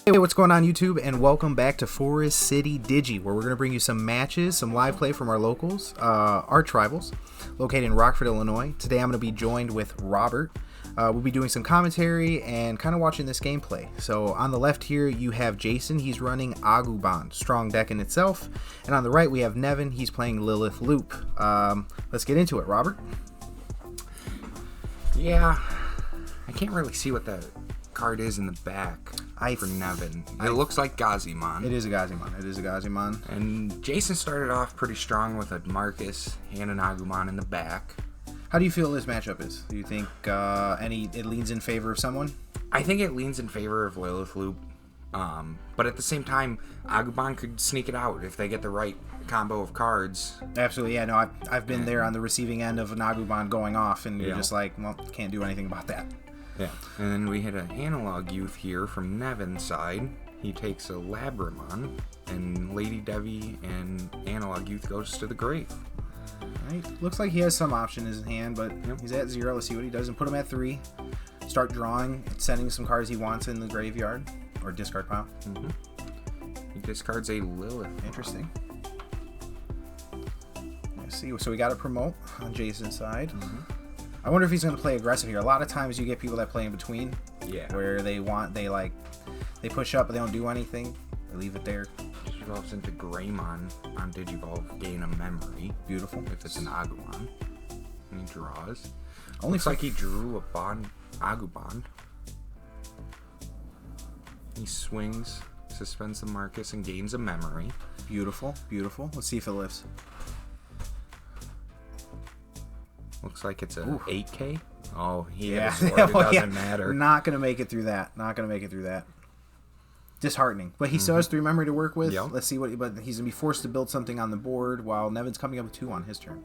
Hey, what's going on YouTube, and welcome back to Forest City Digi, where we're going to bring you some matches, some live play from our locals, Archrivals, located in Rockford, Illinois. Today I'm going to be joined with Robert. We'll be doing some commentary and kind of watching this gameplay. So on the left here you have Jason. He's running Agubond, strong deck in itself. And on the right we have Nevan. He's playing Lilith Loop. Let's get into it, Robert. Yeah, I can't really see what the card is in the back for Nevan. It looks like Gazimon. It is a Gazimon. It is a Gazimon. And Jason started off pretty strong with a Marcus and an Agumon in the back. How do you feel this matchup is? Do you think it leans in favor of someone? I think it leans in favor of Lilith Loop. But at the same time, Agubond could sneak it out if they get the right combo of cards. Absolutely, yeah. No, I've been there on the receiving end of an Agubond going off, and you're just like, well, can't do anything about that. Yeah. And then we hit an Analog Youth here from Nevan's side. He takes a Labramon, and Lady Devi and Analog Youth goes to the grave. Right. Looks like he has some option in his hand, but he's at 0. Let's see what he does, and put him at 3. Start drawing, sending some cards he wants in the graveyard or discard pile. He discards a Lilith. Interesting. Let's see. So we got to promote on Jason's side. I wonder if he's going to play aggressive here. A lot of times you get people that play in between. Yeah. Where they push up but they don't do anything. They leave it there. Digivolves into Greymon on Digivolve, gain a memory. Beautiful. If it's an Agumon. And he draws. Looks like he drew a Agubond. He swings, suspends the Marcus, and gains a memory. Beautiful, beautiful. Let's see if it lives. Looks like it's a 8K. Oh, yeah. It doesn't matter. Not going to make it through that. Not going to make it through that. Disheartening. But he still has 3 memory to work with. Yep. Let's see but he's going to be forced to build something on the board while Nevan's coming up with 2 on his turn.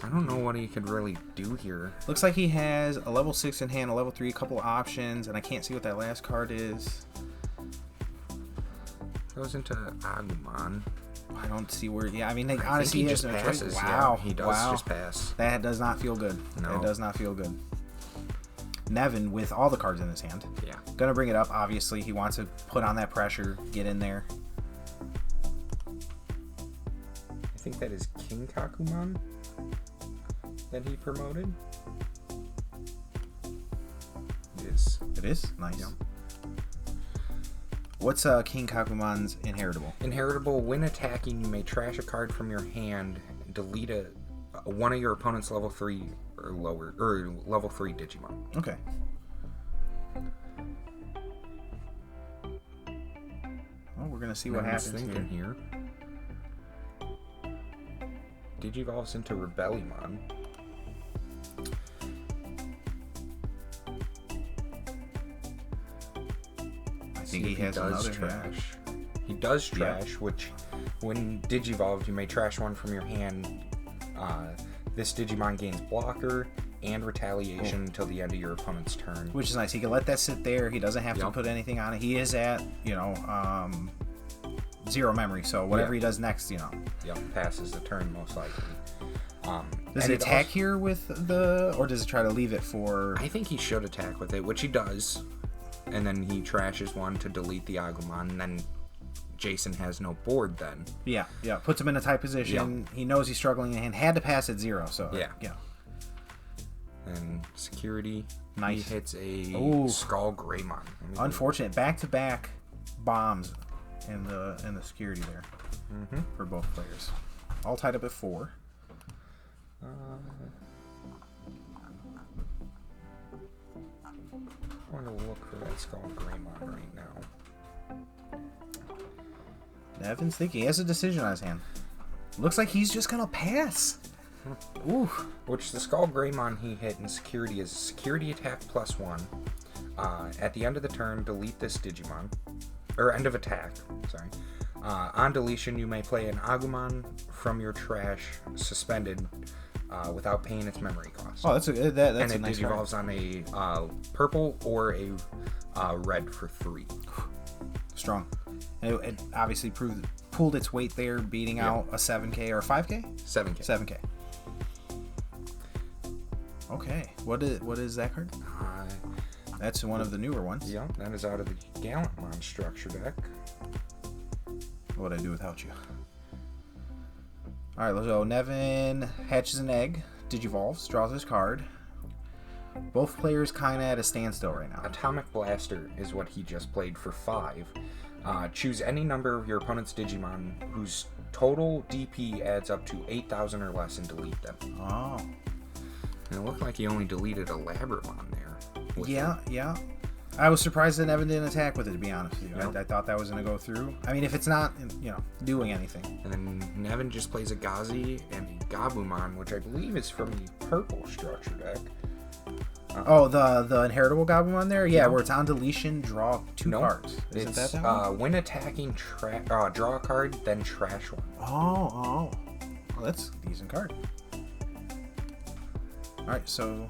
I don't know what he could really do here. Looks like he has a level 6 in hand, a level 3, a couple options, and I can't see what that last card is. Goes into Agumon. I don't see where. Yeah, I mean, honestly, he just passes. Wow, yeah, he does just pass. That does not feel good. No, that does not feel good. Nevan with all the cards in his hand. Yeah, gonna bring it up. Obviously, he wants to put on that pressure, get in there. I think that is King Kakumon that he promoted. It is. It is nice. Yeah. What's King Kakumon's inheritable? Inheritable, when attacking, you may trash a card from your hand, delete one of your opponent's level 3 or lower, or level 3 Digimon. Okay. Well, we're gonna see what happens here. Digivolves into Rebellimon. I think he does trash. He does trash, which when Digivolved, you may trash one from your hand. This Digimon gains blocker and retaliation until the end of your opponent's turn. Which is nice. He can let that sit there. He doesn't have to put anything on it. He is at, 0 memory, so whatever he does next, Yep, passes the turn most likely. Does he attack here with or does it try to leave it for... I think he should attack with it, which he does. And then he trashes one to delete the Agumon, and then Jason has no board then. Yeah. Puts him in a tight position. He knows he's struggling in hand. Had to pass at 0, so... Yeah. And security. Nice. He hits a Skull Greymon. Unfortunate. Back-to-back bombs in the security there for both players. All tied up at 4. I want to look for that Skull Greymon right now. Nevan's thinking. He has a decision on his hand. Looks like he's just going to pass. Ooh. Which the Skull Greymon he hit in security is security attack +1. At the end of the turn, delete this Digimon. Or end of attack, sorry. On deletion, you may play an Agumon from your trash suspended without paying its memory cost. Oh, that's a nice Digivolves on a purple or a red for 3. Strong. And it obviously pulled its weight there, beating out a 7K or a 5K? 7K. 7K. Okay. What is that card? That's one of the newer ones. Yeah, that is out of the Gallantmon structure deck. What would I do without you? Alright, so Nevan hatches an egg, digivolves, draws his card. Both players kind of at a standstill right now. Atomic Blaster is what he just played for 5. Choose any number of your opponent's Digimon whose total DP adds up to 8,000 or less and delete them. Oh. And it looked like he only deleted a Labramon there. Yeah. I was surprised that Nevan didn't attack with it, to be honest with you. Yep. I thought that was going to go through. I mean, if it's not, doing anything. And then Nevan just plays a Gazi and a Gabumon, which I believe is from the purple structure deck. The inheritable Gabumon there? Yeah, where it's on deletion, draw 2 cards. Isn't that one? When attacking, draw a card, then trash one. Oh, that's a decent card. Alright, so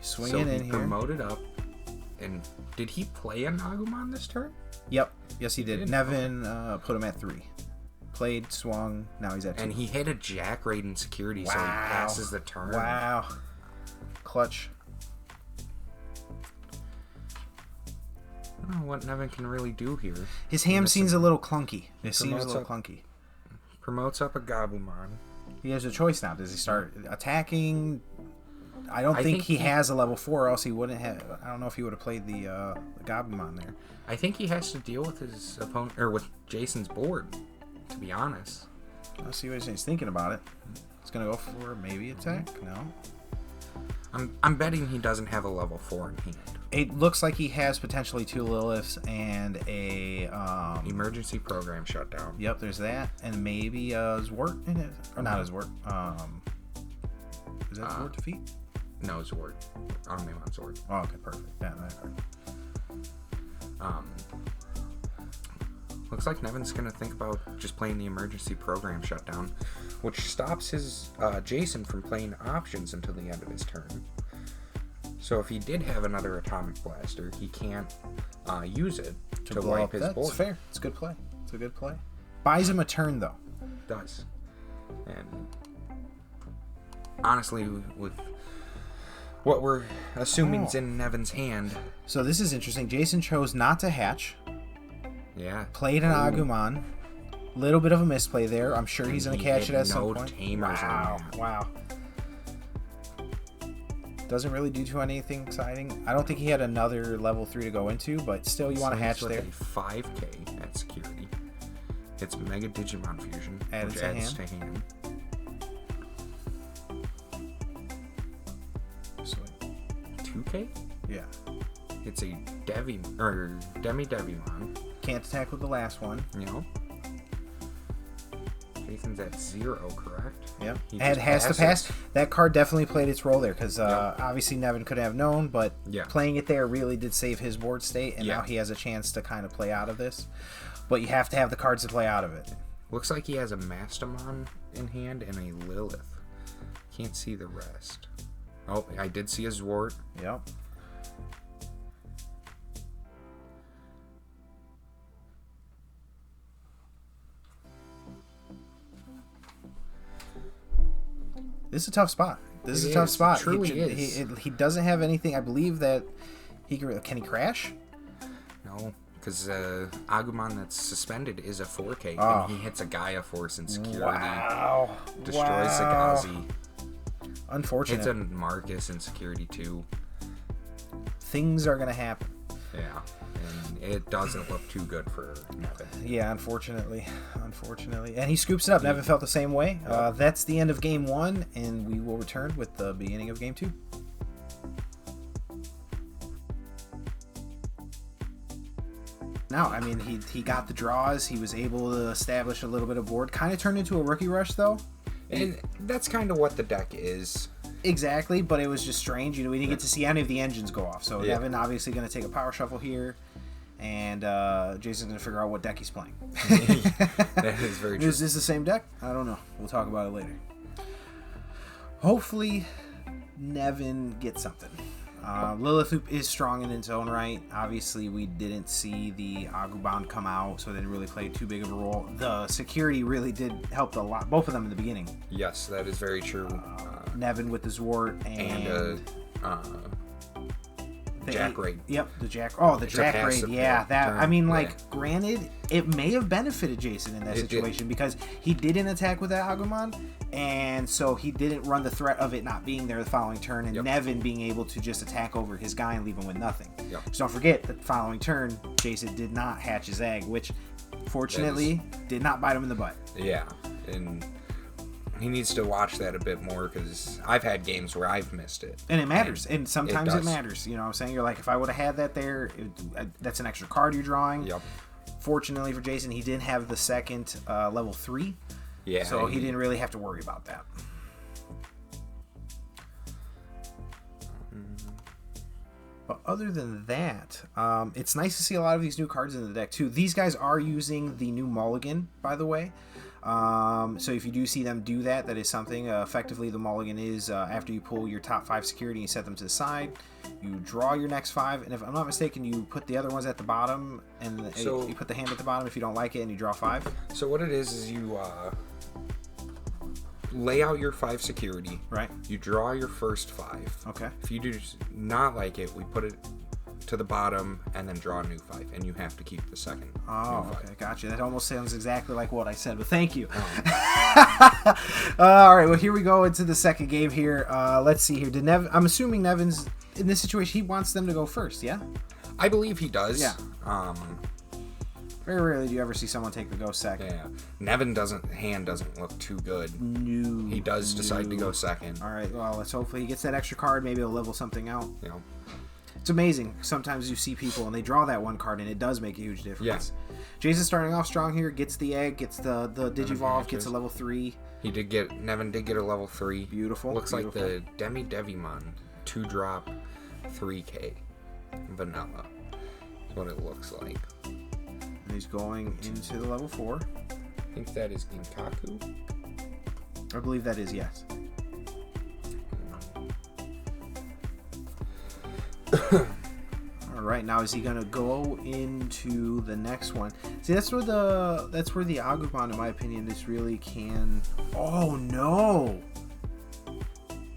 swinging in here. Promoted up. And did he play an Agumon this turn? Yep. Yes, he did. Nevan put him at 3. Played, swung, now he's at 2. And he hit a Jack Raiden security, so he passes the turn. Wow. Clutch. I don't know what Nevan can really do here. His hand seems a little clunky. Promotes up a Gabumon. He has a choice now. Does he start attacking? I don't think he has a level 4, or else he wouldn't have. I don't know if he would have played the Gabumon there. I think he has to deal with his opponent, or with Jason's board, to be honest. Let's see what he's thinking about it. He's going to go for maybe attack? No. I'm betting he doesn't have a level 4 in hand. It looks like he has potentially 2 Liliths and a... emergency program shutdown. Yep, there's that. And maybe Zwart in it. Or not a Zwart. Is that Zwart defeat? No, Zwart. Omnimon Zwart. Oh, okay, perfect. Yeah, that card. Looks like Nevan's going to think about just playing the emergency program shutdown, which stops his Jason from playing options until the end of his turn. So if he did have another Atomic Blaster, he can't use it to wipe his board. That's fair. It's a good play. It's a good play. Buys him a turn, though. Does. And honestly, with what we're assuming is in Nevan's hand... So this is interesting. Jason chose not to hatch. Yeah. Played an Agumon. Little bit of a misplay there. I'm sure he's going to catch it at some point. Tamers wow. Doesn't really do anything exciting. I don't think he had another level 3 to go into, but still you want to hatch there. A 5k at security. It's Mega Digimon Fusion, which adds to hand. So, 2k? Yeah. It's a Demi-Devimon. Can't attack with the last one. You know? Jason's at 0, correct? Yep. And has to pass. That card definitely played its role there, because obviously Nevan could have known, but playing it there really did save his board state, and now he has a chance to kind of play out of this. But you have to have the cards to play out of it. Looks like he has a Mastamon in hand and a Lilith. Can't see the rest. Oh, I did see a Zwart. Yep. This is a tough spot. This is a tough spot. It truly is. He doesn't have anything. I believe that he can he crash? No, because Agumon that's suspended is a 4K, and he hits a Gaia Force in security. Wow. Destroys Sagazi. Unfortunate. Hits a Marcus in security too. Things are gonna happen. Yeah, and it doesn't look too good for Nevan. Yeah, unfortunately. And he scoops it up. Nevan felt the same way. That's the end of Game 1, and we will return with the beginning of Game 2. Now, I mean, he got the draws. He was able to establish a little bit of board. Kind of turned into a rookie rush, though. And that's kind of what the deck is. Exactly, but it was just strange. We didn't get to see any of the engines go off. So Nevan obviously going to take a power shuffle here, and Jason's going to figure out what deck he's playing. That is very true. Is this the same deck? I don't know. We'll talk about it later. Hopefully, Nevan gets something. Lilith is strong in its own right. Obviously, we didn't see the Agubond come out, so they didn't really play too big of a role. The security really did help a lot, both of them in the beginning. Yes, that is very true. Nevan with the Zwart and Jack Raid. Yep, the Jack. Oh, the Jack Raid. Yeah, that. Turn. I mean, like, granted, it may have benefited Jason in that situation because he didn't attack with that Agumon, and so he didn't run the threat of it not being there the following turn, and Nevan being able to just attack over his guy and leave him with nothing. Yep. So don't forget that the following turn, Jason did not hatch his egg, which fortunately did not bite him in the butt. Yeah, and he needs to watch that a bit more because I've had games where I've missed it. And it matters. And sometimes it matters. You know what I'm saying? You're like, if I would have had that there, that's an extra card you're drawing. Yep. Fortunately for Jason, he did have the second level 3. Yeah. So he didn't really have to worry about that. But other than that, it's nice to see a lot of these new cards in the deck too. These guys are using the new Mulligan, by the way. So if you do see them do that, that is something. Effectively, the Mulligan is after you pull your top 5 security and set them to the side, you draw your next 5, and if I'm not mistaken, you put the other ones at the bottom, and you put the hand at the bottom if you don't like it, and you draw 5. So what it is you lay out your 5 security. Right. You draw your first 5. Okay. If you do not like it, we put it to the bottom and then draw a new 5, and you have to keep the second. Oh, okay, gotcha. That almost sounds exactly like what I said, but thank you. Oh. All right, well, here we go into the second game here. Let's see here. I'm assuming Nevan's in this situation. He wants them to go first, yeah? I believe he does. Yeah. Very rarely do you ever see someone take the go second. Yeah. Nevan hand doesn't look too good. No. He does decide to go second. All right, well, let's hopefully he gets that extra card. Maybe he'll level something out. You know. It's amazing. Sometimes you see people and they draw that one card and it does make a huge difference. Yeah. Jason's starting off strong here. Gets the egg. Gets the Digivolve. Gets a level 3. Nevan did get a level 3. Beautiful. Looks like the Digimon 2-drop 3K vanilla. That's what it looks like. And he's going into the level 4. I think that is Ginkaku. I believe that is, yes. All right, now is he gonna go into the next one? See, that's where the Agubond, in my opinion, this really can. Oh no!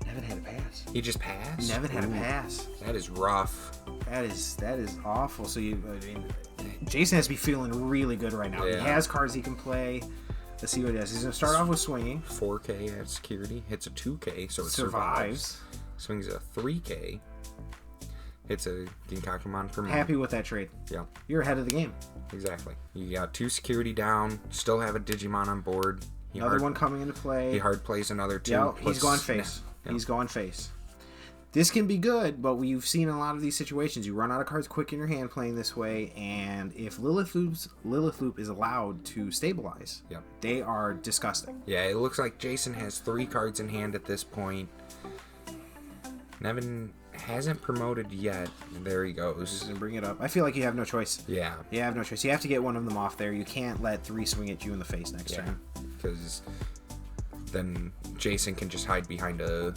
Nevan had a pass. He just passed. Nevan had a pass. That is rough. That is awful. So Jason has to be feeling really good right now. Yeah. He has cards he can play. Let's see what he does. He's gonna start off with swinging. 4K at security. Hits a 2K, so it survives. Swings a 3K. Hits a Ginkakumon per month. Happy with that trade. Yeah. You're ahead of the game. Exactly. You got 2 security down. Still have a Digimon on board. Another one coming into play. He hard plays another 2. Yeah, he's going face. Yep. He's going face. This can be good, but we've seen a lot of these situations. You run out of cards quick in your hand playing this way, and if Lilith Loop is allowed to stabilize, they are disgusting. Yeah, it looks like Jason has 3 cards in hand at this point. Nevan hasn't promoted yet. There he goes. And bring it up. I feel like you have no choice. Yeah. You have no choice. You have to get one of them off there. You can't let 3 swing at you in the face next turn. Because then Jason can just hide behind a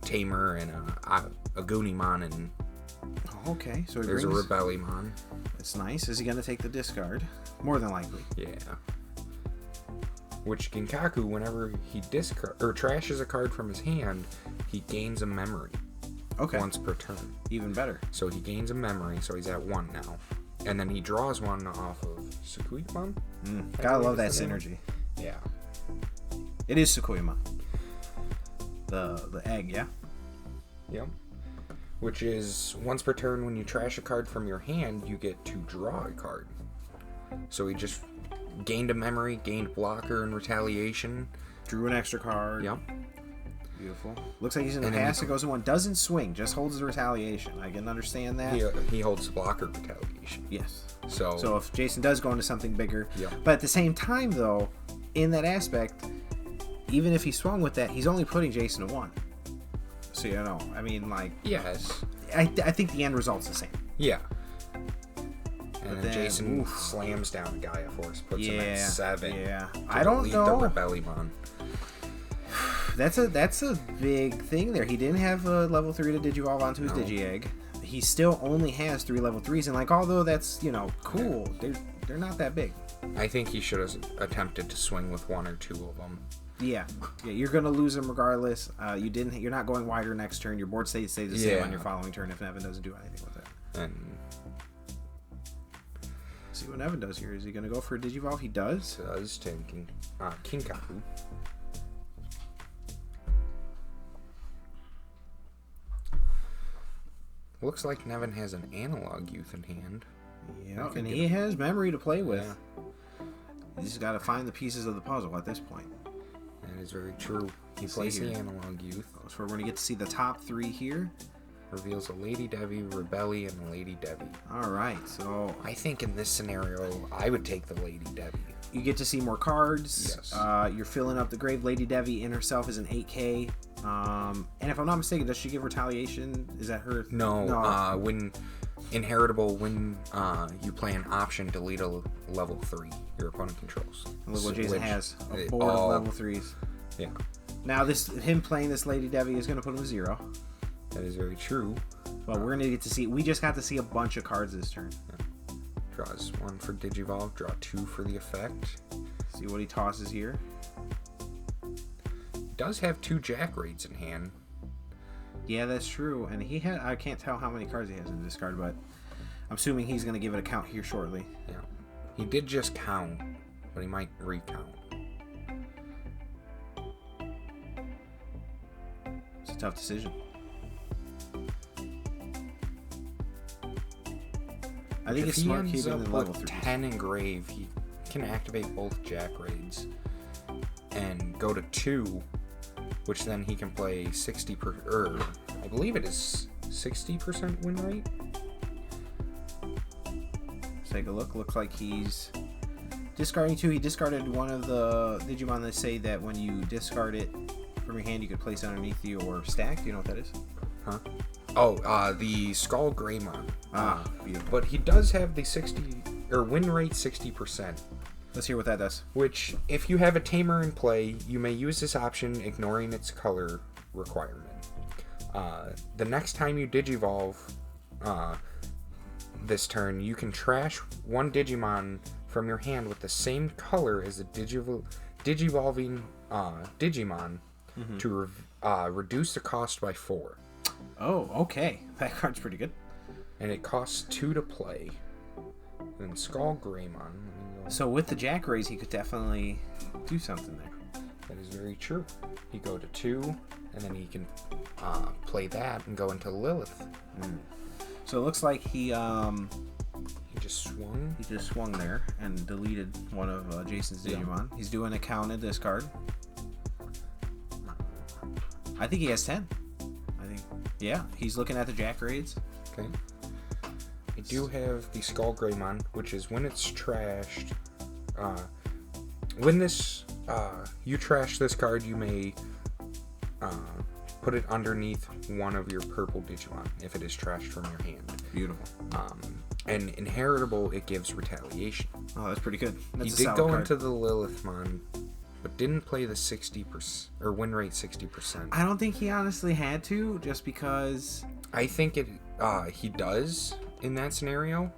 Tamer and a Goonimon, and okay, so there's a Rebellimon. That's nice. Is he going to take the discard? More than likely. Yeah. Which Ginkaku, whenever he trashes a card from his hand, he gains a memory. Okay. Once per turn. Even better. So he gains a memory, so he's at 1 now. And then he draws one off of Sukuimon. Gotta love that synergy. Yeah. It is Sukuimon. The egg, yeah? Yep. Which is, once per turn, when you trash a card from your hand, you get to draw a card. So he just gained a memory, gained blocker and retaliation. Drew an extra card. Yep. Beautiful. Looks like he's in the pass. It goes in 1. Doesn't swing. Just holds the retaliation. I can understand that. He holds blocker retaliation. Yes. So if Jason does go into something bigger. Yep. But at the same time, though, in that aspect, even if he swung with that, he's only putting Jason to 1. So, you know, I mean, like... Yes. I think the end result's the same. Yeah. And then Jason slams down a Gaia Force, puts him at 7. Yeah. I don't know. The Rebellimon. That's a big thing there. He didn't have a level 3 to Digivolve onto his Digi-Egg. He still only has 3 level 3s, and like although that's cool, they're not that big. I think he should have attempted to swing with 1 or 2 of them. Yeah, you're gonna lose them regardless. You're not going wider next turn. Your board stays the same on your following turn if Nevan doesn't do anything with it. And see what Nevan does here. Is he gonna go for a Digivolve? He does. Taking Kinkaku. Looks like Nevan has an Analog Youth in hand. Yeah, and he has memory to play with. Yeah. He's just got to find the pieces of the puzzle at this point. That is very true. He plays the Analog Youth. So we're going to get to see the top 3 here. Reveals a Lady Devi, Rebelli, and a Lady Devi. All right, so I think in this scenario, I would take the Lady Devi. You get to see more cards. Yes. You're filling up the grave. Lady Devi in herself is an 8K. And if I'm not mistaken, does she give retaliation? Is that her? No. When inheritable, when you play an option, delete a level 3 your opponent controls. And look what Jason has. A board of level 3s. Yeah. Now him playing this Lady Devi is going to put him to 0. That is very true. But we're going to get to see. We just got to see a bunch of cards this turn. Yeah. Draws 1 for Digivolve. Draw 2 for the effect. See what he tosses here. Does have 2 Jack Raids in hand. Yeah, that's true. And I can't tell how many cards he has in the discard, but I'm assuming he's going to give it a count here shortly. Yeah. He did just count, but he might recount. It's a tough decision. I think it's smart keeping the level 3. 10 engrave, he can activate both Jack Raids and go to 2, which then he can play 60%, I believe it is 60% win rate. Let's take a look. Looks like he's discarding 2. He discarded one of the Digimon that say that when you discard it from your hand, you could place it underneath you or stack. Do you know what that is? Huh? Oh, the Skull Greymon. Beautiful. But he does have the win rate 60%. Let's hear what that does. Which, if you have a Tamer in play, you may use this option, ignoring its color requirement. The next time you Digivolve this turn, you can trash 1 Digimon from your hand with the same color as the Digivolving Digimon to reduce the cost by 4. Oh, okay. That card's pretty good. And it costs 2 to play. And Skull Greymon. So with the Jack Rays, he could definitely do something there. That is very true. He go to 2, and then he can play that and go into Lilith. So it looks like he just swung. He just swung there and deleted one of Jason's Digimon. He's doing a count in this card. I think he has 10. Yeah, he's looking at the Jack Raids. Okay. I do have the Skull Greymon, which is when it's trashed. When you trash this card, you may put it underneath one of your purple Digimon if it is trashed from your hand. Beautiful. And inheritable, it gives retaliation. Oh, that's pretty good. That's he did go into the Lilithmon, but didn't play the 60% or win rate 60%. I don't think he honestly had to, just because. I think he does in that scenario,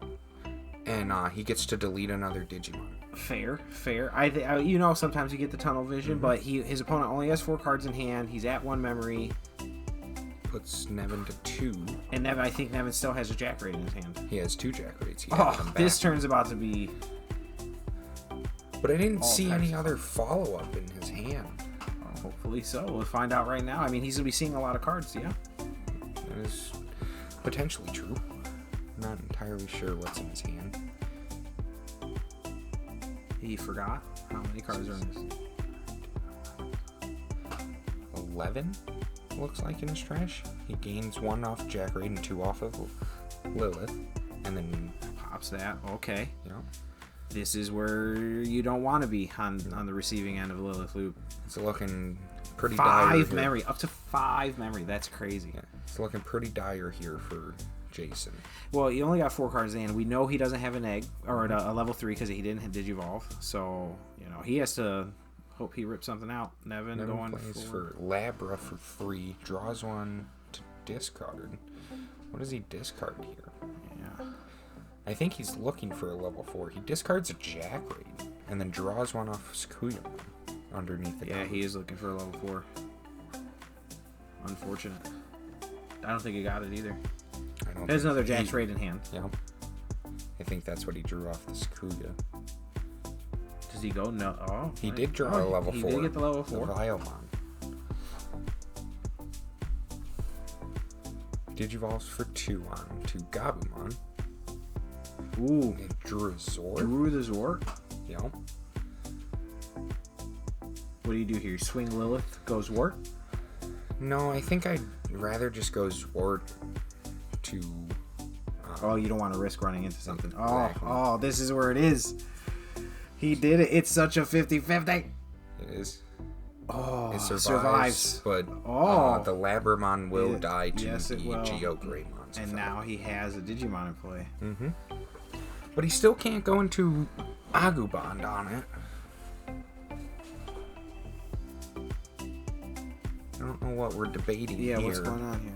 and he gets to delete another Digimon. Fair. Sometimes you get the tunnel vision, but his opponent only has 4 cards in hand. He's at 1 memory. Puts Nevan to 2. And I think Nevan still has a Jack Raid in his hand. He has 2 Jack Raids. This turn's about to be. But I didn't see any other follow-up in his hand. Hopefully so. We'll find out right now. I mean, he's going to be seeing a lot of cards, yeah. That is potentially true. I'm not entirely sure what's in his hand. He forgot how many cards are in his. 11, looks like, in his trash. He gains 1 off Jack Raid and 2 off of Lilith. And then pops that. Okay. Yeah. This is where you don't want to be on the receiving end of a Lilith loop. It's looking pretty dire. 5 memory. Up to 5 memory. That's crazy. Yeah. It's looking pretty dire here for Jason. Well, he only got 4 cards in. We know he doesn't have an egg or a level 3 because he didn't have Digivolve. So, he has to Hope he rips something out. Nevan going plays for Labra for 3. Draws 1 to discard. What does he discard here? Yeah. I think he's looking for a level 4. He discards a Jackraid and then draws 1 off Skuya underneath the Yeah, he is looking for a level 4. Unfortunate. I don't think he got it either. There's another Jackraid in hand. Yeah. I think that's what he drew off the Skuya. Does he go? No. Oh, he did draw a level 4. He did get the level 4. The Vilemon. Digivolves for 2 on to Agubond. Ooh. It drew a Zord. Drew the Zord? Yeah. What do you do here? Swing Lilith, go Zord? No, I think I'd rather just go Zord to... oh, you don't want to risk running into something. Exactly. Oh, this is where it is. He did it. It's such a 50-50. It is. Oh, it survives. But the Labramon will die to the Geo Greymon. And now he has a Digimon in play. Mm-hmm. But he still can't go into Agubond on it. I don't know what we're debating here. Yeah, what's going on here?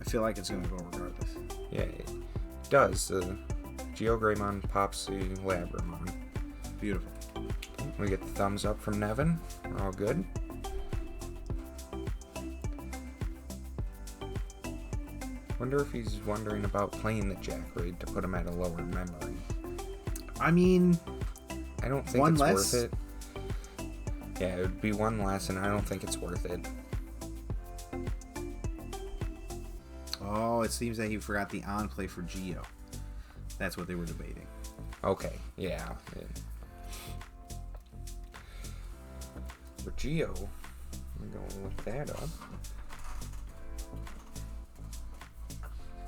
I feel like it's going to go regardless. Yeah, it does. Geo Greymon pops the Labramon. Beautiful. We get the thumbs up from Nevan. We're all good. Wonder if he's wondering about playing the Jackraid to put him at a lower memory. I mean, I don't think it's worth it. Yeah, it would be 1 less, and I don't think it's worth it. Oh, it seems that he forgot the on play for Geo. That's what they were debating. Okay, yeah. For Geo, I'm going to look that up.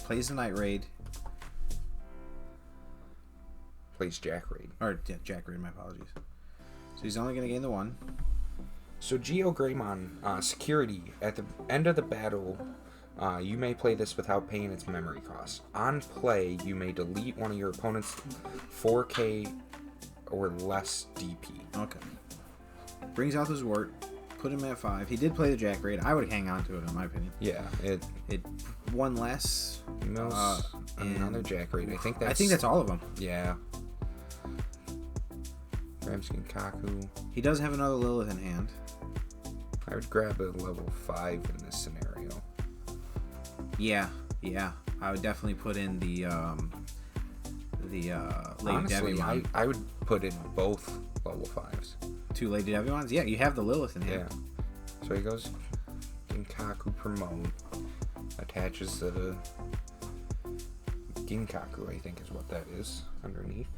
Plays the Night Raid. Plays Jackraid. Or, yeah, Jackraid, my apologies. So he's only going to gain the 1. So Geo Greymon, security. At the end of the battle, you may play this without paying its memory cost. On play, you may delete one of your opponent's 4K or less DP. Okay. Brings out the Zwart. Put him at 5. He did play the Jackraid. I would hang on to it, in my opinion. Yeah, it 1 less. Mills another Jackraid. I think that's all of them. Yeah. Ramskin Kaku. He does have another Lilith in hand. I would grab a level 5 in this scenario. Yeah. I would definitely put in the Lady Honestly, Devimon. I would put in both level 5s. 2 Lady Devimons? Yeah, you have the Lilith in hand. Yeah. So he goes Ginkaku promote. Attaches the Ginkaku, I think is what that is, underneath.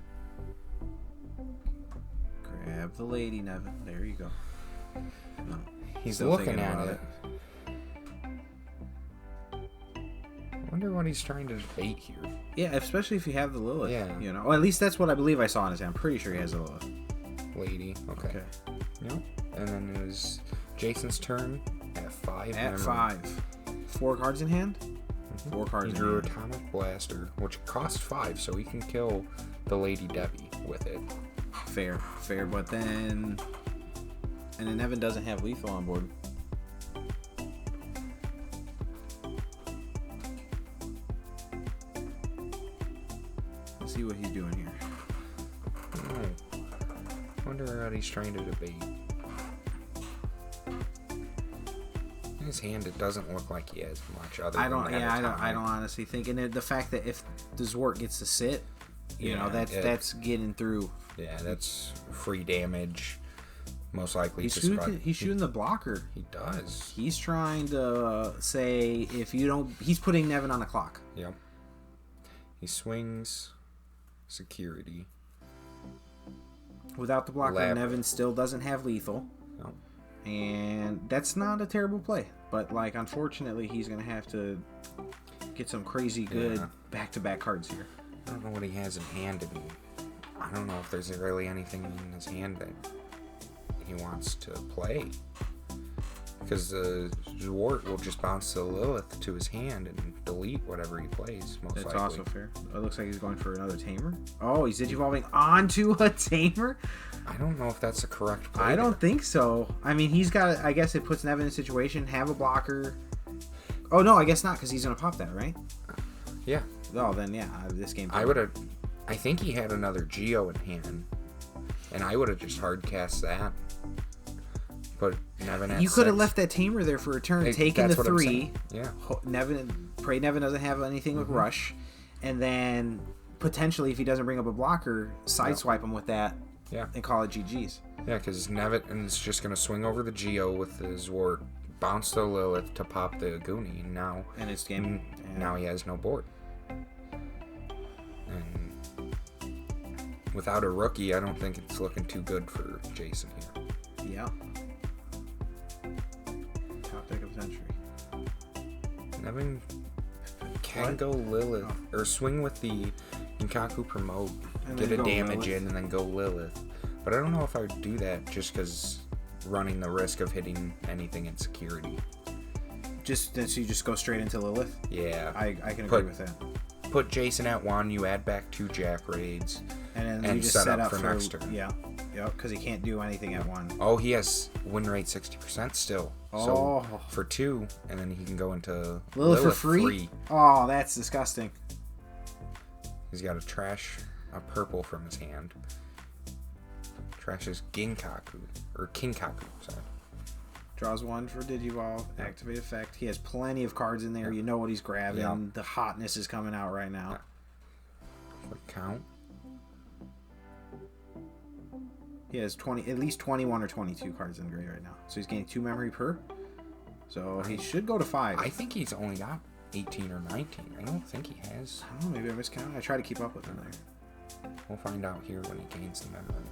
Grab the Lady, Nevan. There you go. No. He's looking at it. I wonder what he's trying to debate here. Yeah, especially if you have the Lilith. Yeah. You know, or at least that's what I believe I saw in his hand. I'm pretty sure he has the Lilith. Lady. Okay. Yep. And then it was Jason's turn at 5. At 5. 4 cards in hand? Mm-hmm. 4 cards in hand. He drew Atomic Blaster, which costs 5, so he can kill the Lady Debbie with it. Fair, but then... And then Nevan doesn't have lethal on board. Let's see what he's doing here. I wonder what he's trying to debate. In his hand, it doesn't look like he has much other than I don't honestly think. And the fact that if the Zwart gets to sit, you know, that's getting through. Yeah, that's free damage. Most likely he's shooting the blocker. He does. He's trying to say if you don't... He's putting Nevan on the clock. Yep. He swings security. Without the blocker, Nevan still doesn't have lethal. Yep. And that's not a terrible play. But, like, unfortunately, he's going to have to get some crazy good back-to-back cards here. I don't know what he has in hand. I don't know if there's really anything in his hand that he wants to play. Because the Zwart will just bounce the Lilith to his hand and delete whatever he plays, most That's likely. also fair. It looks like he's going for another tamer. Oh, he's Digivolving onto a tamer? I don't know if that's the correct play. I don't think so. I mean, he's got... I guess it puts Nevan in a situation, have a blocker. Oh, no, I guess not, because he's going to pop that, right? Yeah. Oh, then, yeah, this game... I think he had another Geo in hand, and I would have just hard cast that. But Nevan had You could have 6. left that tamer there for a turn, taken the 3. Yeah. Pray Nevan doesn't have anything with Rush, and then potentially, if he doesn't bring up a blocker, sideswipe him with that. Yeah. And call it GG's. Yeah, because Nevan is just going to swing over the Geo with his Wart, bounce the Lilith to pop the Goonie, and now... And it's game... Now he has no board. And without a rookie, I don't think it's looking too good for Jason here. Yeah. Top deck of Century. Nevan can go Lilith, or swing with the Kinkaku promote, And get then a go damage Lilith. in, and then go Lilith. But I don't know if I would do that just because running the risk of hitting anything in security. So you just go straight into Lilith? Yeah. I can agree with that. Put Jason at 1, you add back 2 Jack Raids, And then you just set up for next turn. Yeah. Yep, because he can't do anything at 1. Oh, he has win rate 60% still. Oh. So for 2, and then he can go into Lilith for free? Oh, that's disgusting. He's got a purple from his hand. Trashes Ginkaku, or Kinkaku, sorry. Draws 1 for Digivolve, activate effect. He has plenty of cards in there. You know what he's grabbing. Yeah. The hotness is coming out right now. Quick count. He has at least 21 or 22 cards in gray right now. So he's getting 2 memory per. So he should go to 5. I think he's only got 18 or 19. I don't think he has. I don't know, maybe I miscounted. I try to keep up with him there. We'll find out here when he gains the memory.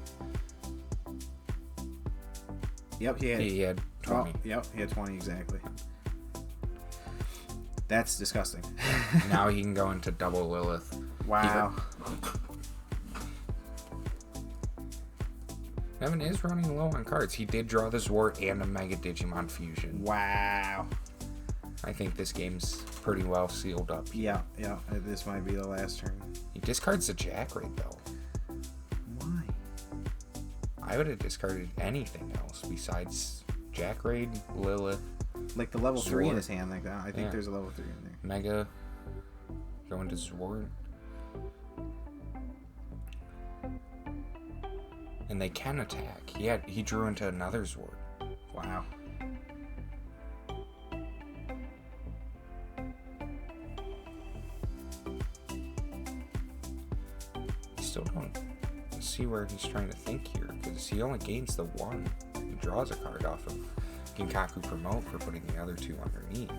Yep, He had 20. Oh, yep, he had 20 exactly. That's disgusting. Now he can go into double Lilith. Wow. Nevan is running low on cards. He did draw the Zwart and a Mega Digimon Fusion. Wow. I think this game's pretty well sealed up. Yeah. This might be the last turn. He discards the Jack Raid, though. Why? I would have discarded anything else besides Jack Raid, Lilith, Like the level 3 in Zwart. his hand like that. I think Yeah. there's a level 3 in there. Mega, go into Zwart. And they can attack. He drew into another Zwart. Wow. I still don't see where he's trying to think here, because he only gains the 1. He draws a card off of Ginkaku Promote for putting the other 2 underneath.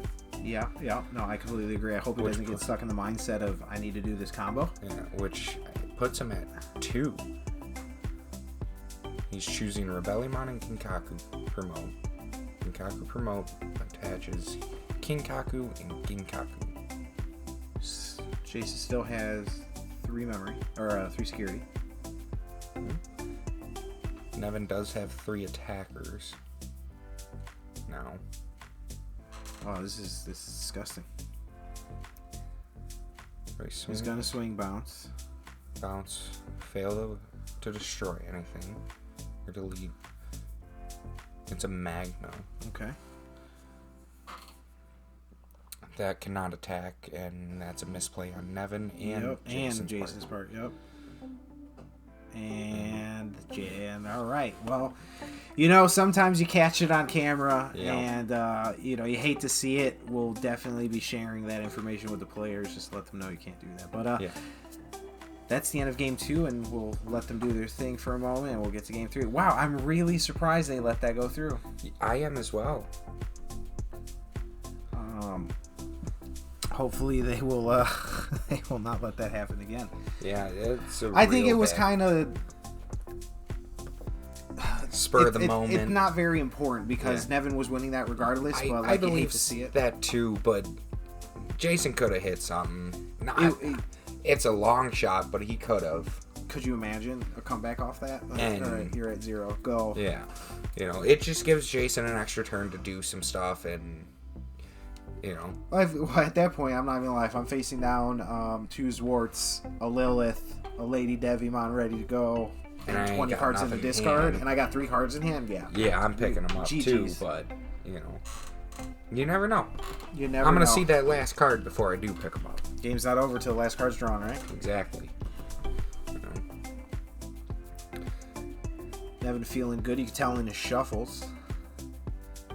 Yeah. No, I completely agree. I hope he doesn't get stuck in the mindset of, I need to do this combo. Yeah, which puts him at 2. He's choosing Rebellion and Kinkaku Promote. Kinkaku Promote attaches Kinkaku and Ginkaku. Jason still has 3 memory, or 3 security. Nevan does have 3 attackers. Now. Oh, this is disgusting. He's gonna swing bounce. Bounce. Fail to destroy anything. Or delete. It's a Magno. Okay. That cannot attack, and that's a misplay on Nevan and Jason's part. Yep. And all right. Well, sometimes you catch it on camera, and you hate to see it. We'll definitely be sharing that information with the players. Just let them know you can't do that. But that's the end of game 2, and we'll let them do their thing for a moment, and we'll get to game 3. Wow, I'm really surprised they let that go through. I am as well. Hopefully they will they will not let that happen again. Yeah, it's I think it was kind of spur of the moment. It's not very important because Nevan was winning that regardless. But I believe hate to see it. that too, but Jason could have hit something. It's a long shot, but he could have. Could you imagine a comeback off that? And, all right, you're at 0. Go. Yeah. It just gives Jason an extra turn to do some stuff, and you know. Well, at that point, I'm not even gonna lie. If I'm facing down 2 Zwarts, a Lilith, a Lady Devimon ready to go, and 20 cards in the discard, and I got 3 cards in hand, Yeah, I'm picking them up GG's. too, but, you know. You never know. You never know. I'm going to see that last card before I do pick them up. Game's not over till the last card's drawn, right? Exactly. You know. Nevan feeling good. You can tell in his shuffles.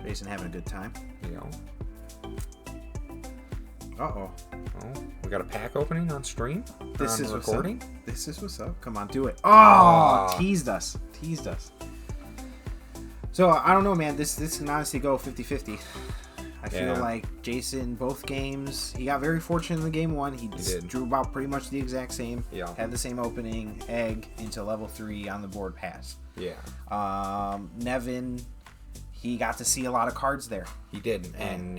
Jason having a good time. You know. Uh-oh. Oh, we got a pack opening on stream? This on is recording? What's up. This is what's up. Come on, do it. Oh, teased us. Teased us. So, I don't know, man. This can honestly go 50-50. I feel like Jason, both games, he got very fortunate in the game 1. He drew about pretty much the exact same. Yeah. Had the same opening, egg, into level 3 on the board pass. Yeah. Nevan, he got to see a lot of cards there. He did, and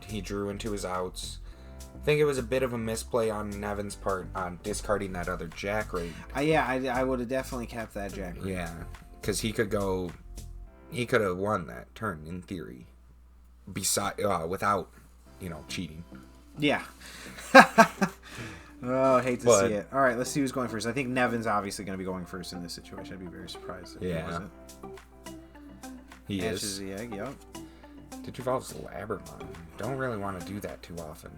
he drew into his outs. I think it was a bit of a misplay on Nevan's part on discarding that other Jack raid. I would have definitely kept that Jack raid. Yeah, because he could have won that turn in theory, without, cheating. Yeah. Oh, hate to see it. All right, let's see who's going first. I think Nevan's obviously going to be going first in this situation. I'd be very surprised if he wasn't. He Ashes is. the egg, yep. Digivolves Labramon. Don't really want to do that too often.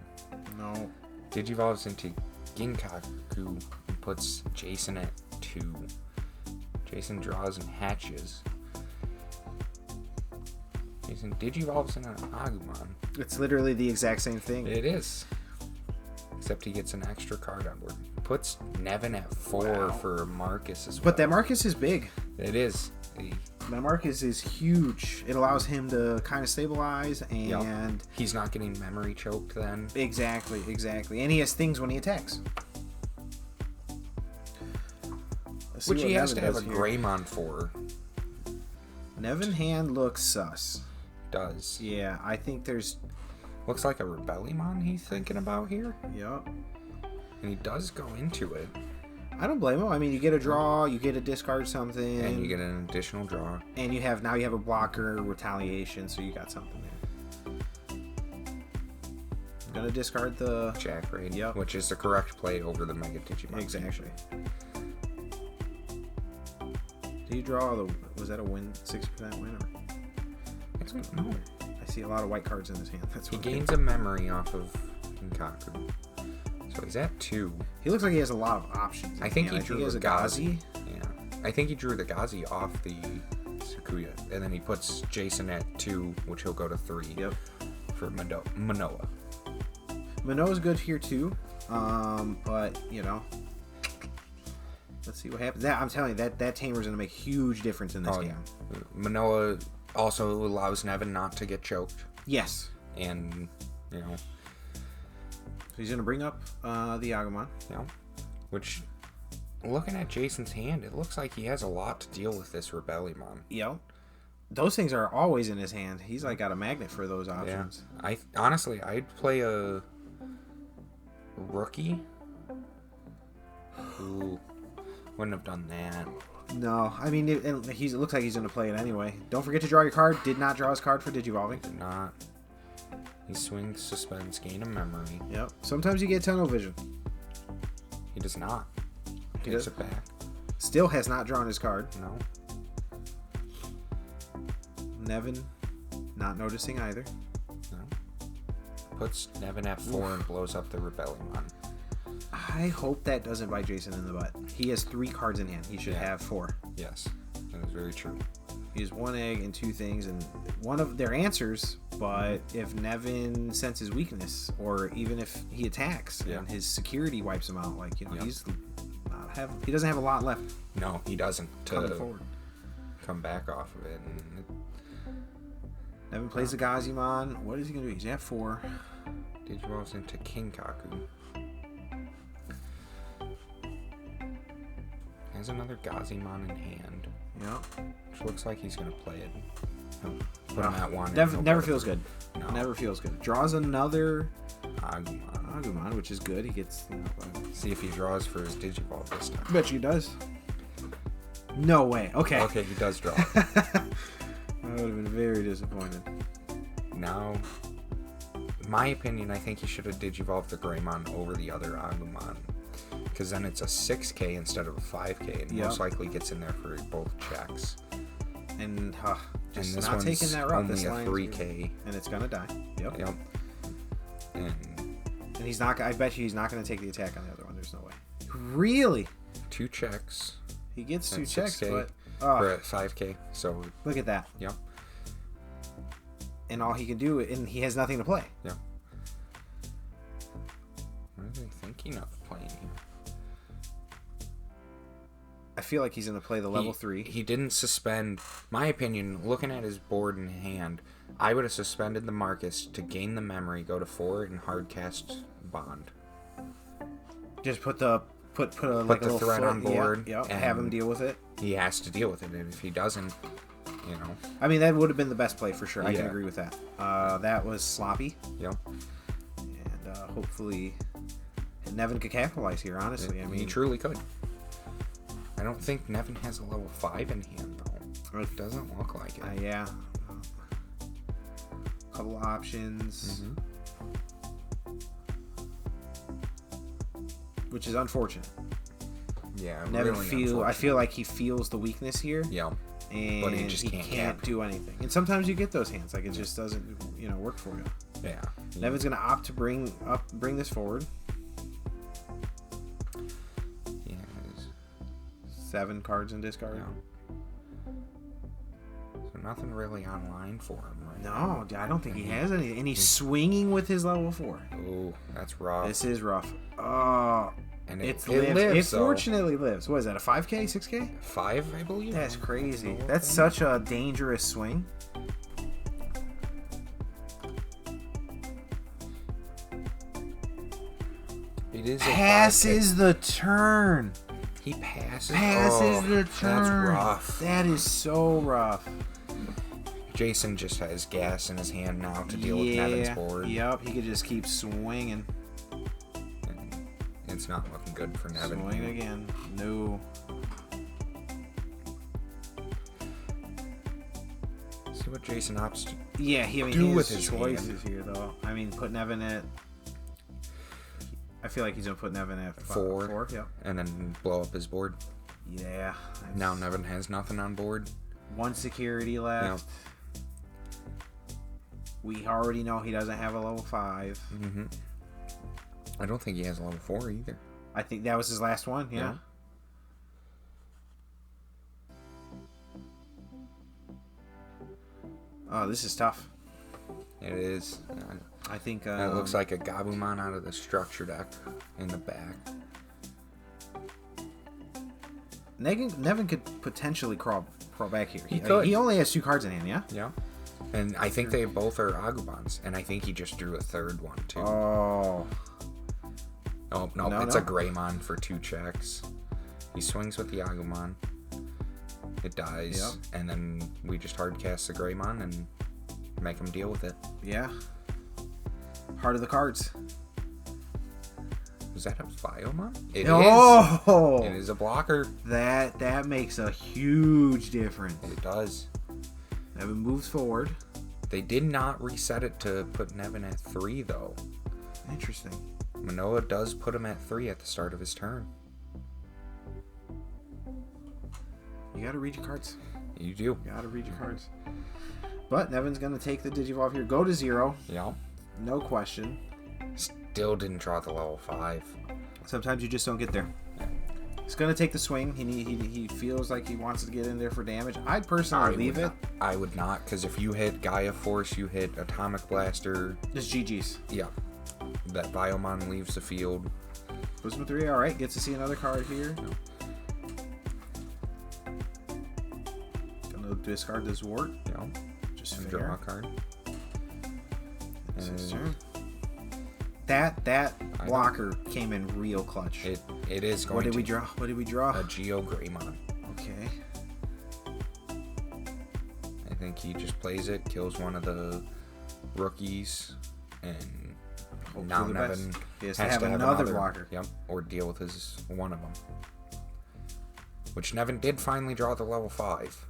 No. Digivolves into Ginkaku and puts Jason at 2. Jason draws and hatches. Jason Digivolves in an Agumon. It's literally the exact same thing. It is. Except he gets an extra card on board. Puts Nevan at 4 for Marcus as well. But that Marcus is big. It is. That Marcus is huge. It allows him to kind of stabilize and... He's not getting memory choked then. Exactly. And he has things when he attacks. Which he has to have a Greymon for. Nevan hand looks sus. Does. Yeah, I think there's... Looks like a Rebellion he's thinking about here. Yep. And he does go into it. I don't blame him. I mean, you get a draw, you get to discard something. And you get an additional draw. And you have a blocker, retaliation, so you got something there. Gonna discard the... Jack raid. Yep. Which is the correct play over the Mega Digimon. Exactly. Did you draw the... Was that a win? 6% win? Or... No. I see a lot of white cards in his hand. That's what he gains a memory off of Ginkaku. So he's at 2. He looks like he has a lot of options. I think he drew the Gazi. Yeah. I think he drew the Gazi off the Sakuya. And then he puts Jason at 2, which he'll go to 3. Yep. For Manoa. Manoa's good here too. But, let's see what happens. I'm telling you, that Tamer's going to make a huge difference in this game. Yeah. Manoa also allows Nevan not to get choked. Yes. And, He's going to bring up the Agumon. Yeah. Which, looking at Jason's hand, it looks like he has a lot to deal with this Rebellion. Yep. Those things are always in his hand. He's got a magnet for those options. Yeah. Honestly, I'd play a rookie who wouldn't have done that. No, I mean, it looks like he's going to play it anyway. Don't forget to draw your card. Did not draw his card for Digivolving. Did not. He swings, suspends, gain a memory. Yep. Sometimes you get tunnel vision. He does not. He Takes does. it back. Still has not drawn his card. No. Nevan not noticing either. No. Puts Nevan at 4 and blows up the Rebellion. I hope that doesn't bite Jason in the butt. He has 3 cards in hand. He should have 4. Yes, that is very true. He has 1 egg and 2 things, and one of their answers. But if Nevan senses weakness, or even if he attacks and his security wipes him out, he doesn't have a lot left. No, he doesn't. Coming forward, come back off of it. Nevan plays the Gazimon. What is he gonna do? He's at 4. Digivolves into Ginkaku. Has another Gazimon in hand. Yep. Which looks like he's going to play it. Put him at 1. Never feels good. No. Never feels good. Draws another Agumon, which is good. He gets... See if he draws for his Digivolve this time. Bet you he does. No way. Okay. Okay, he does draw. I would have been very disappointed. Now, my opinion, I think he should have Digivolved the Greymon over the other Agumon. Because then it's a 6k instead of a 5k, and most likely gets in there for both checks. And just this not one's taking that route. only This a line's 3k. And it's going to die. Yep. And he's not. I bet you he's not going to take the attack on the other one. There's no way. Really? 2 checks. He gets 2 checks, 6K, but... for 5k, so... Look at that. Yep. And all he can do, and he has nothing to play. Yep. What are they thinking of playing here? I feel like he's going to play the level 3. He didn't suspend... My opinion, looking at his board in hand, I would have suspended the Marcus to gain the memory, go to 4, and hardcast Bond. Just put the a little threat on board. Yeah, and have him deal with it. He has to deal with it, and if he doesn't, you know. I mean, that would have been the best play for sure. I can agree with that. That was sloppy. Yep. And hopefully Nevan could capitalize here, honestly. I mean, he truly could. I don't think Nevan has a level 5 in hand, though. It doesn't look like it. Yeah. Couple options. Mm-hmm. Which is unfortunate. Yeah, Nevan really I feel like he feels the weakness here. Yeah. And but he just can't do anything. And sometimes you get those hands. Like, it just doesn't, work for you. Yeah. Nevan's going to opt to bring this forward. He has 7 cards in discard. Yeah. So nothing really online for him right now. No, I don't think he has any. And he's swinging with his level 4. Oh, that's rough. This is rough. Oh, and it lives. It fortunately lives. What is that, a 5k, 6k? 5, I believe. That's crazy. That's such a dangerous swing. It is passes the turn. He passes the turn. That's rough. That is so rough. Jason just has gas in his hand now to deal with Nevan's board. Yep, he could just keep swinging. And it's not looking good for Nevan. Swing again. No. See what Jason opts to do with his choices here, though. I mean, put Nevan at... I feel like he's going to put Nevan at 4. Yeah. And then blow up his board. Yeah. Now Nevan has nothing on board. 1 security left. Yep. We already know he doesn't have a level 5. Mm-hmm. I don't think he has a level 4 either. I think that was his last one, yeah. Oh, this is tough. It is. I think... it looks like a Agubond out of the structure deck in the back. Nevan could potentially crawl back here. He could. He only has 2 cards in hand, yeah? Yeah. And I think they both are Agubonds. And I think he just drew a 3rd one, too. Oh. Oh, no, it's a Greymon for 2 checks. He swings with the Agumon. It dies. Yep. And then we just hardcast the Greymon and make him deal with it. Yeah. Heart of the cards. Is that a Biomon? It is. It is a blocker. That makes a huge difference. It does. Nevan moves forward. They did not reset it to put Nevan at 3, though. Interesting. Manoa does put him at 3 at the start of his turn. You gotta read your cards. You do. You gotta read your cards. But Nevan's gonna take the Digivolve here. Go to 0. Yeah. No question. Still didn't draw the level 5. Sometimes you just don't get there. He's gonna take the swing. He feels like he wants to get in there for damage. I'd personally leave it. I would not, because if you hit Gaia Force, you hit Atomic Blaster. Just GG's. Yeah. That Biomon leaves the field. Puts him 3. All right. Gets to see another card here. No. Gonna discard this Wart. Yeah. Just draw a card. It's his turn. That blocker came in real clutch. It is going to. What did we draw? What did we draw? A Geo Greymon. Okay. I think he just plays it, kills one of the rookies, and now Nevan has to have another blocker. Yep, or deal with one of them. Which Nevan did finally draw the level 5.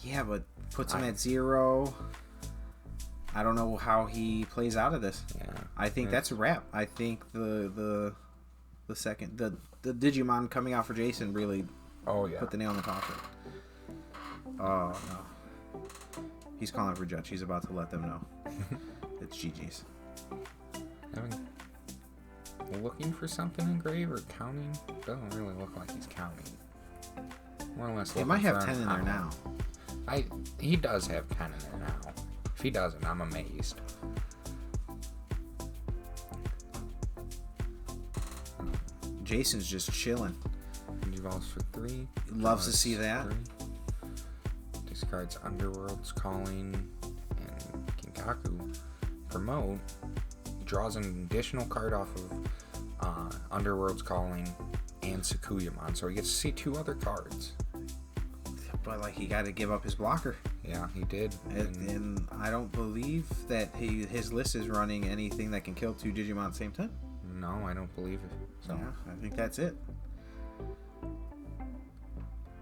Yeah, but puts him at 0. I don't know how he plays out of this. Yeah. I think that's a wrap. I think the Digimon coming out for Jason really put the nail in the coffin. Oh no. He's calling for Judge. He's about to let them know. It's GG's. Looking for something in grave or counting? Doesn't really look like he's counting. More or less. He might have 10 in there now. He does have 10 in there now. If he doesn't, I'm amazed. Jason's just chilling. Devolves for 3. Loves to see that. 3. Discards Underworld's Calling and Kinkaku. Promote. Draws an additional card off of Underworld's Calling and Sakuyamon, so he gets to see 2 other cards. But like, he got to give up his blocker. Yeah, he did. And I don't believe that his list is running anything that can kill 2 Digimon at the same time. No, I don't believe it. So yeah, I think that's it.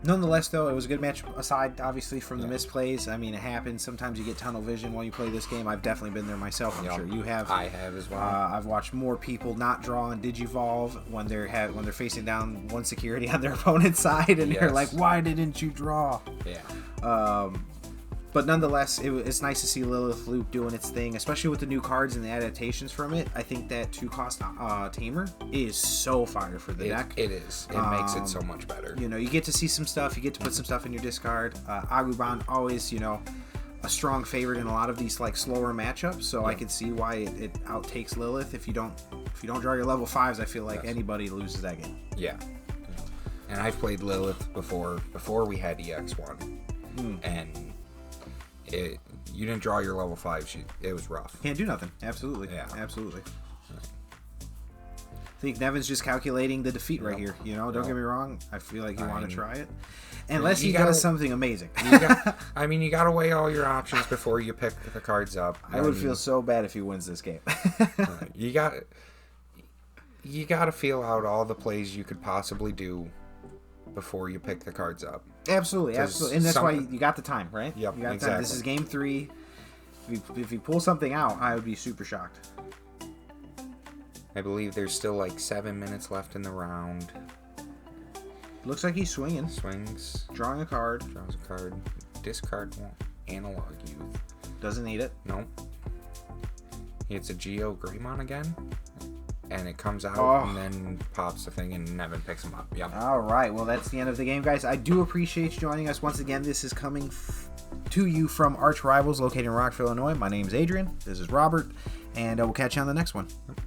Nonetheless, though, it was a good match, aside, obviously, from the misplays. I mean, it happens. Sometimes you get tunnel vision while you play this game. I've definitely been there myself. I'm sure you have. I have as well. I've watched more people not draw on Digivolve when they're facing down 1 security on their opponent's side, and they're like, "Why didn't you draw?" Yeah. But nonetheless, it's nice to see Lilith Loop doing its thing, especially with the new cards and the adaptations from it. I think that 2-cost Tamer is so fire for the deck. It is. It makes it so much better. You know, you get to see some stuff. You get to put some stuff in your discard. Agubond always, a strong favorite in a lot of these like slower matchups. So I can see why it outtakes Lilith. If you don't draw your level 5s, I feel like anybody loses that game. Yeah. And I've played Lilith before we had EX1, and you didn't draw your level 5s. It was rough. Can't do nothing. Absolutely. Yeah. Absolutely. I think Nevan's just calculating the defeat right here. Don't get me wrong. I feel like you want to try it. Unless he does something amazing. You got to weigh all your options before you pick the cards up. I would feel so bad if he wins this game. You got to feel out all the plays you could possibly do before you pick the cards up. Absolutely. And that's why you got the time, right? Yep, you got exactly. time. This is game 3. If you pull something out, I would be super shocked. I believe there's still like 7 minutes left in the round. Looks like he's swinging. Swings. Drawing a card. Draws a card. Discard Analog Youth. Doesn't need it. Nope. It's a Geo Greymon again. And it comes out and then pops the thing and Nevan picks him up. Yep. All right. Well, that's the end of the game, guys. I do appreciate you joining us once again. This is coming to you from Archrivals located in Rockford, Illinois. My name is Adrian. This is Robert. And we'll catch you on the next one. Yep.